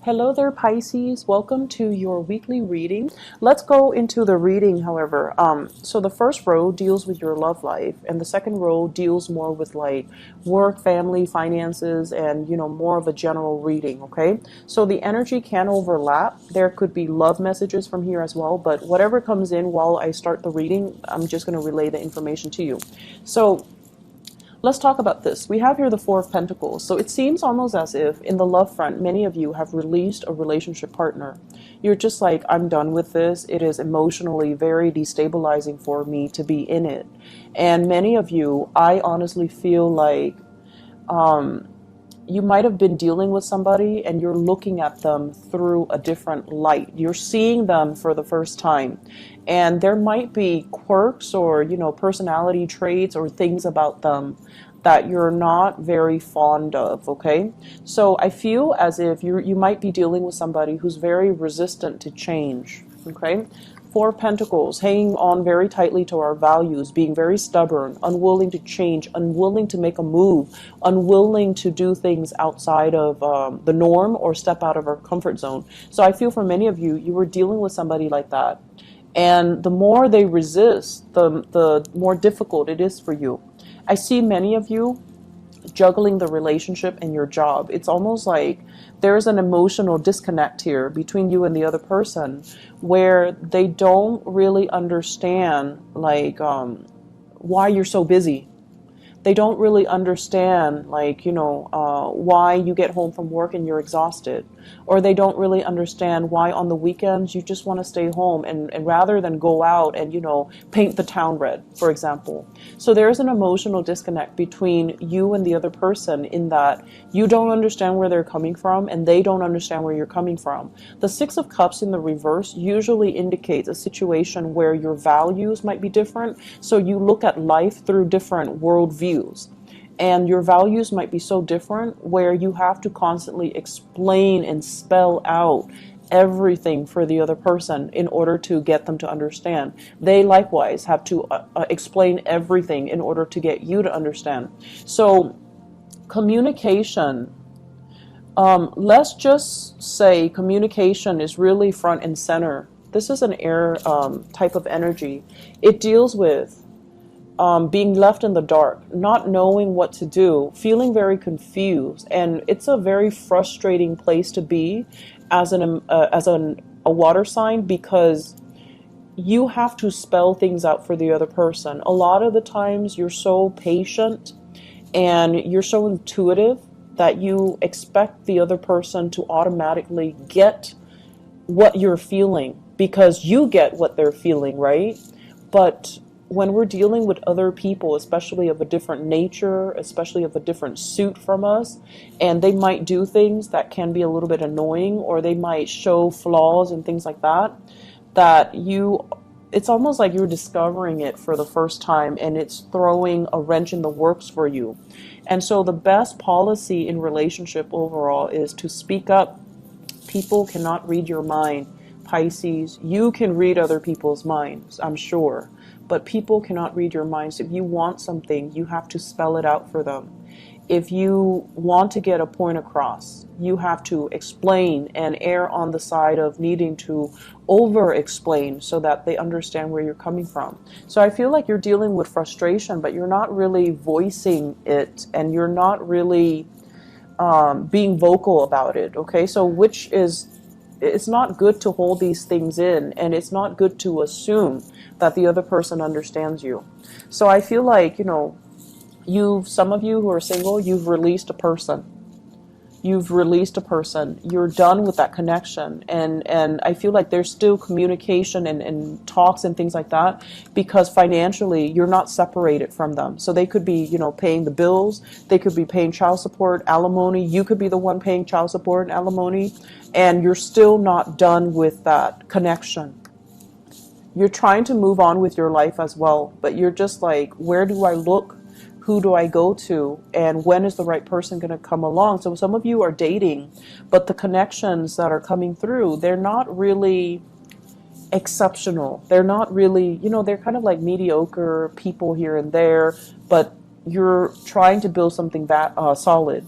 Hello there, Pisces. Welcome to your weekly reading. Let's go into the reading, however. So the first row deals with your love life, and the second row deals more with like work, family, finances, and more of a general reading, okay? So the energy can overlap. There could be love messages from here as well, but whatever comes in while I start the reading, I'm just going to relay the information to you. So let's talk about this. We have here the Four of Pentacles. So it seems almost as if in the love front, many of you have released a relationship partner. You're just like, I'm done with this. It is emotionally very destabilizing for me to be in it. And many of you, I honestly feel like you might have been dealing with somebody and you're looking at them through a different light. You're seeing them for the first time. And there might be quirks or, personality traits or things about them that you're not very fond of, okay? So I feel as if you might be dealing with somebody who's very resistant to change, okay? Four of Pentacles, hanging on very tightly to our values, being very stubborn, unwilling to change, unwilling to make a move, unwilling to do things outside of the norm or step out of our comfort zone. So I feel for many of you, you were dealing with somebody like that. And the more they resist, the more difficult it is for you. I see many of you juggling the relationship and your job. It's almost like there's an emotional disconnect here between you and the other person where they don't really understand like why you're so busy. They don't really understand like why you get home from work and you're exhausted, or they don't really understand why on the weekends you just want to stay home and rather than go out and paint the town red, for example. So there's an emotional disconnect between you and the other person in that you don't understand where they're coming from and they don't understand where you're coming from. The Six of Cups in the reverse usually indicates a situation where your values might be different, so you look at life through different worldviews. And your values might be so different where you have to constantly explain and spell out everything for the other person in order to get them to understand. They likewise have to explain everything in order to get you to understand. So communication, let's just say communication is really front and center. This is an air type of energy. It deals with being left in the dark, not knowing what to do, feeling very confused, and it's a very frustrating place to be as a water sign, because you have to spell things out for the other person. A lot of the times you're so patient and you're so intuitive that you expect the other person to automatically get what you're feeling because you get what they're feeling, right? But when we're dealing with other people, especially of a different nature, especially of a different suit from us, and they might do things that can be a little bit annoying, or they might show flaws and things like that, it's almost like you're discovering it for the first time and it's throwing a wrench in the works for you. And so the best policy in relationship overall is to speak up. People cannot read your mind, Pisces. You can read other people's minds, I'm sure. But people cannot read your minds. If you want something, you have to spell it out for them. If you want to get a point across, you have to explain and err on the side of needing to over-explain so that they understand where you're coming from. So I feel like you're dealing with frustration, but you're not really voicing it, and you're not really being vocal about it, okay? So it's not good to hold these things in, and it's not good to assume that the other person understands you. So I feel like, some of you who are single, you've released a person. You're done with that connection. And I feel like there's still communication and talks and things like that, because financially you're not separated from them. So they could be, paying the bills. They could be paying child support, alimony. You could be the one paying child support and alimony. And you're still not done with that connection. You're trying to move on with your life as well, but you're just like, where do I look? Who do I go to? And when is the right person going to come along? So some of you are dating, but the connections that are coming through, they're not really exceptional. They're not really, they're kind of like mediocre people here and there, but you're trying to build something solid.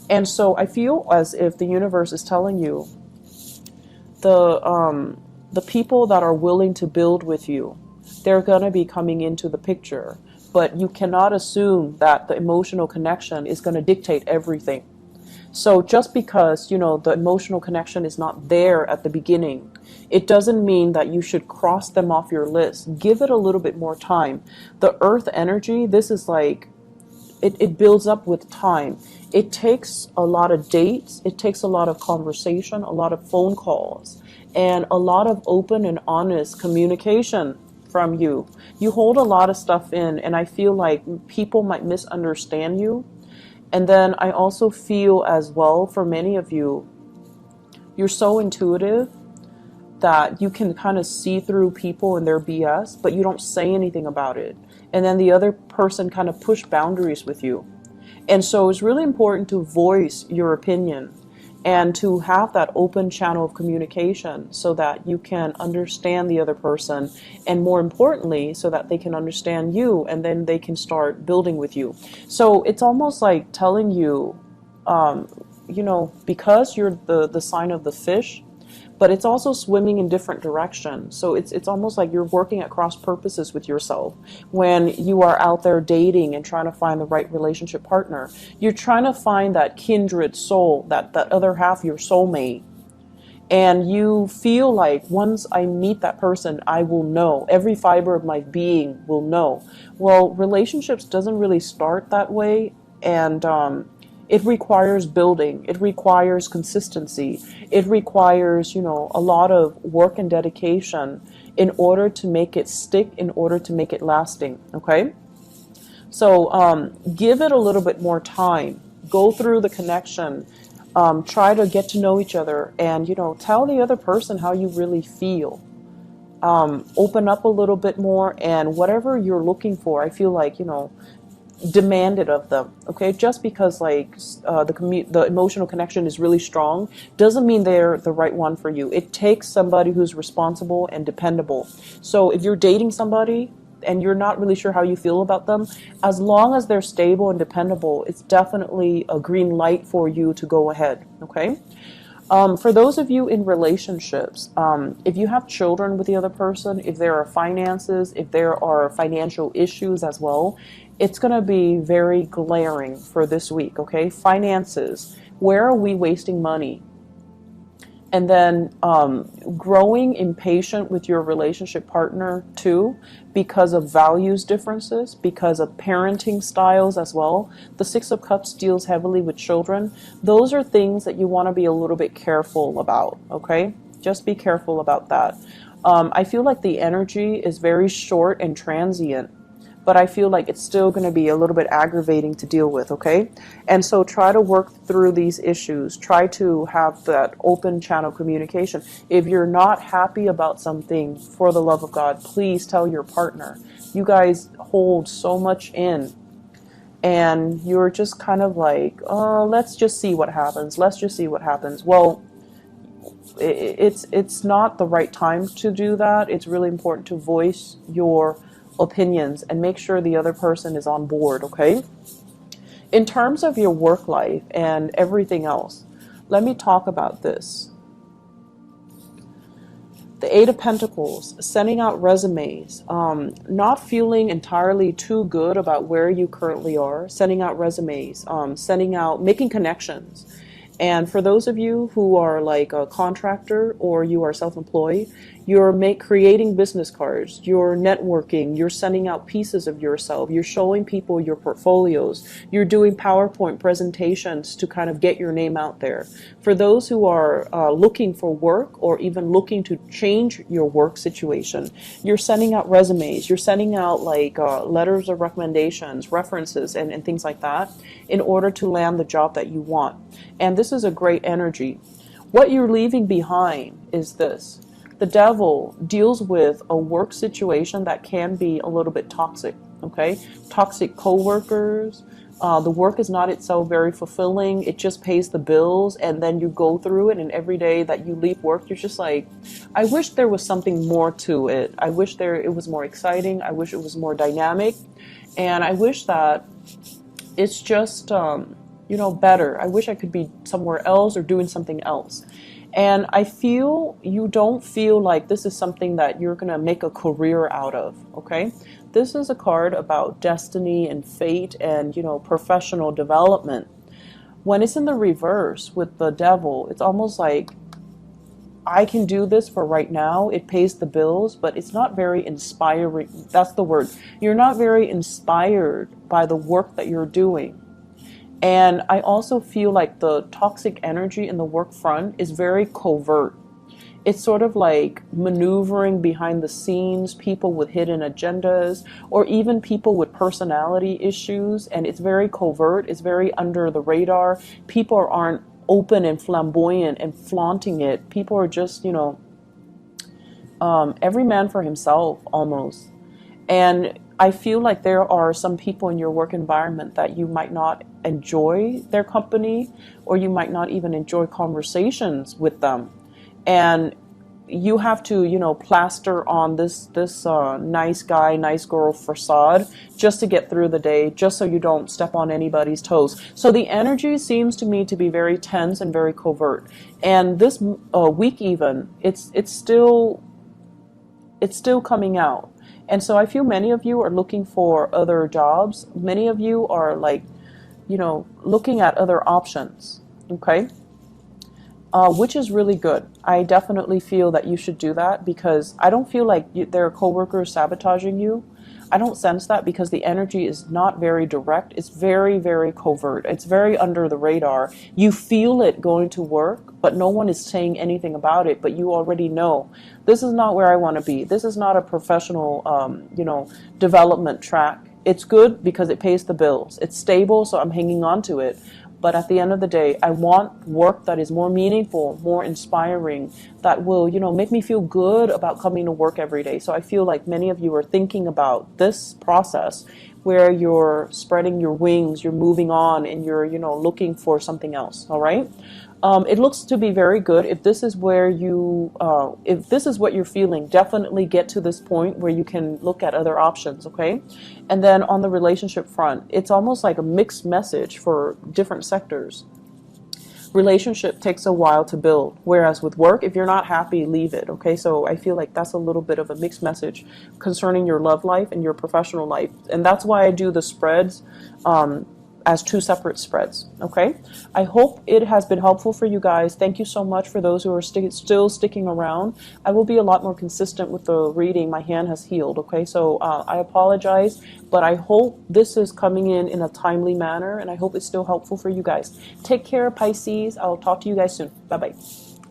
And so I feel as if the universe is telling you the people that are willing to build with you, they're going to be coming into the picture. But you cannot assume that the emotional connection is going to dictate everything. So just because, the emotional connection is not there at the beginning, it doesn't mean that you should cross them off your list. Give it a little bit more time. The earth energy, this is like, it builds up with time. It takes a lot of dates. It takes a lot of conversation, a lot of phone calls, and a lot of open and honest communication from you. You hold a lot of stuff in, and I feel like people might misunderstand you. And then I also feel as well, for many of you, you're so intuitive that you can kind of see through people and their BS, but you don't say anything about it. And then the other person kind of push boundaries with you. And so it's really important to voice your opinion and to have that open channel of communication so that you can understand the other person, and more importantly, so that they can understand you, and then they can start building with you. So it's almost like telling you, because you're the sign of the fish, but it's also swimming in different directions. So it's almost like you're working at cross purposes with yourself when you are out there dating and trying to find the right relationship partner. You're trying to find that kindred soul, that other half, your soulmate. And you feel like, once I meet that person, I will know. Every fiber of my being will know. Well, relationships doesn't really start that way. And it requires building. It requires consistency. It requires, a lot of work and dedication in order to make it stick, in order to make it lasting. Okay? So give it a little bit more time. Go through the connection. Try to get to know each other, and, tell the other person how you really feel. Open up a little bit more, and whatever you're looking for, I feel like, demand it of them. Okay, just because the emotional connection is really strong doesn't mean they're the right one for you. It takes somebody who's responsible and dependable. So if you're dating somebody and you're not really sure how you feel about them, as long as they're stable and dependable, it's definitely a green light for you to go ahead. Okay. For those of you in relationships, if you have children with the other person, if there are finances, if there are financial issues as well, it's going to be very glaring for this week, okay? Finances, where are we wasting money? And then growing impatient with your relationship partner too, because of values differences, because of parenting styles as well. The Six of Cups deals heavily with children. Those are things that you want to be a little bit careful about, okay? Just be careful about that. I feel like the energy is very short and transient, but I feel like it's still going to be a little bit aggravating to deal with, okay? And so try to work through these issues. Try to have that open channel communication. If you're not happy about something, for the love of God, please tell your partner. You guys hold so much in, and you're just kind of like, oh, let's just see what happens. Let's just see what happens. Well, it's not the right time to do that. It's really important to voice your opinions and make sure the other person is on board, okay? In terms of your work life and everything else, let me talk about this. The Eight of Pentacles, sending out resumes, not feeling entirely too good about where you currently are, sending out resumes, making connections. And for those of you who are like a contractor or you are self-employed, you're creating business cards, you're networking, you're sending out pieces of yourself, you're showing people your portfolios, you're doing PowerPoint presentations to kind of get your name out there. For those who are looking for work or even looking to change your work situation, you're sending out resumes, you're sending out letters of recommendations, references, and things like that in order to land the job that you want. And this is a great energy. What you're leaving behind is this. The devil deals with a work situation that can be a little bit toxic, okay? Toxic coworkers. The work is not itself very fulfilling. It just pays the bills, and then you go through it, and every day that you leave work, you're just like, I wish there was something more to it. I wish it was more exciting. I wish it was more dynamic. And I wish that it's just you know, better. I wish I could be somewhere else or doing something else. And I feel you don't feel like this is something that you're going to make a career out of, okay? This is a card about destiny and fate and, you know, professional development. When it's in the reverse with the devil, it's almost like I can do this for right now. It pays the bills, but it's not very inspiring. That's the word. You're not very inspired by the work that you're doing. And I also feel like the toxic energy in the work front is very covert. It's sort of like maneuvering behind the scenes, people with hidden agendas, or even people with personality issues. And it's very covert. It's very under the radar. People aren't open and flamboyant and flaunting it. People are just, you know, every man for himself almost. And I feel like there are some people in your work environment that you might not enjoy their company, or you might not even enjoy conversations with them. And you have to, you know, plaster on this nice guy, nice girl facade just to get through the day, just so you don't step on anybody's toes. So the energy seems to me to be very tense and very covert. And this week even, it's still coming out. And so I feel many of you are looking for other jobs. Many of you are like, you know, looking at other options, okay? Which is really good. I definitely feel that you should do that, because I don't feel like there are coworkers sabotaging you. I don't sense that, because the energy is not very direct. It's very, very covert. It's very under the radar. You feel it going to work, but no one is saying anything about it. But you already know, this is not where I want to be. This is not a professional, you know, development track. It's good because it pays the bills. It's stable, so I'm hanging on to it. But at the end of the day, I want work that is more meaningful, more inspiring, that will, you know, make me feel good about coming to work every day. So I feel like many of you are thinking about this process where you're spreading your wings, you're moving on, and you're, you know, looking for something else. All right. It looks to be very good. If this is where you, if this is what you're feeling, definitely get to this point where you can look at other options, okay? And then on the relationship front, it's almost like a mixed message for different sectors. Relationship takes a while to build, whereas with work, if you're not happy, leave it, okay? So I feel like that's a little bit of a mixed message concerning your love life and your professional life. And that's why I do the spreads as two separate spreads, okay? I hope it has been helpful for you guys. Thank you so much for those who are still sticking around. I will be a lot more consistent with the reading. My hand has healed, okay? So I apologize, but I hope this is coming in a timely manner, and I hope it's still helpful for you guys. Take care, Pisces. I'll talk to you guys soon. Bye-bye.